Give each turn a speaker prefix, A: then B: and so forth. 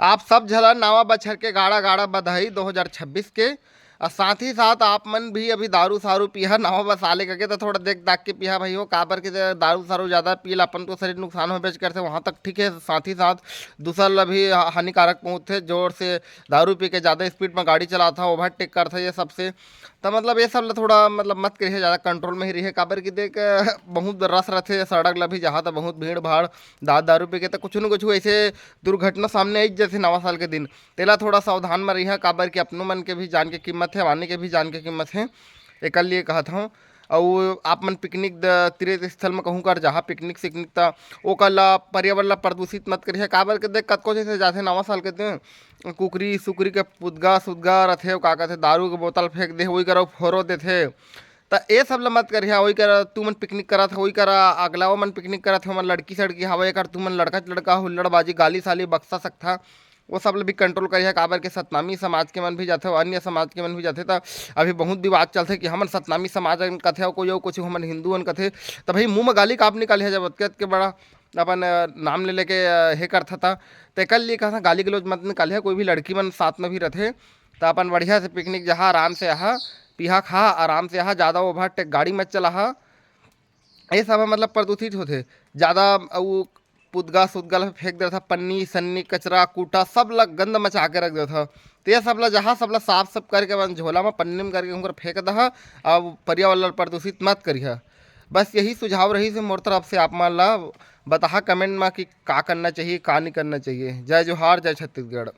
A: आप सब झला नवा बछर के गाड़ा गाड़ा बधाई 2026 के। और साथ ही साथ आप मन भी अभी दारू सारू पिया नवा बसाले करके तो थोड़ा देख दाख के पिया भाई हो, काबर के दारू सारू ज़्यादा पियल अपन तो शरीर नुकसान हो बेच करते वहाँ तक ठीक है। साथ ही साथ दूसरा ला भी हानिकारक पहुँचते जोर से दारू पी के ज़्यादा स्पीड में गाड़ी चलाता ओवरटेक करता ये सबसे। तो मतलब ये सब ला थोड़ा मतलब मत करिए, ज़्यादा कंट्रोल में ही रहिए, काबर की देख बहुत रस रहते सड़क ला भी जहाँ तक बहुत भीड़ भाड़ दारू पी के तो कुछ न कुछ ऐसे दुर्घटना सामने आई जैसे नवा साल के दिन। तेला थोड़ा सावधान में रहिए, काबर के अपनों मन के भी जान के कीमत है, वानी के भी जान के कीमत है। एक लिए कहा था। और आप मन पिकनिक तीर्थ स्थल में कहूँ कर जहाँ पिकनिक सिकनिक था वो कल पर्यावरण ला प्रदूषित मत करिए, काबर के देख कतको जैसे जाते नवा साल के दिन कुकरी सुकरी के पुदगा सुदगा रथे का कहते दारू के बोतल फेंक दे वही करो फोरो देथे। तो ये सब ला मत करिए, वही कर तू मन पिकनिक करत वही करा अगलाओ मन पिकनिक करत हो मन लड़की सड़की हवा कर तू मन लड़का लड़का हुल्लड़बाजी गाली साली बक्सा सकथा वो सब ला भी कंट्रोल करिए, काबर के सतनामी समाज के मन भी जाते अन्य समाज के मन भी जाते। तो अभी बहुत विवाद चलते कि हमन सतनामी समाज कथे और कोई कुछ हमन हिंदुअन कथे। तो भाई मुँह में गाली काप निकाले जब के बड़ा अपन नाम ले लेके हे करता था। तो कल लिए कहा था गाली गलौज मत निकाले, कोई भी लड़की मन साथ में भी रहते तो अपन बढ़िया से पिकनिक जहाँ आराम से आहा पिहा खा आराम से आहा, ज़्यादा ओवरटेक गाड़ी मत चला। ये सब मतलब प्रदूषित होते ज़्यादा वो पुदगा सुदगा ला फेंक देता था, पन्नी सन्नी कचरा कूटा सब ला गंद मचा के रख देता था। तो ये सब ला जहाँ सब ला साफ सब करके अपन झोला में पन्नी में करके उनकर फेंक दहा। अब पर्यावरण प्रदूषित मत करिए। बस यही सुझाव रही से मोर तरफ से आप मान ला बता कमेंट में कि का करना चाहिए का नहीं करना चाहिए। जय जोहार जय छत्तीसगढ़।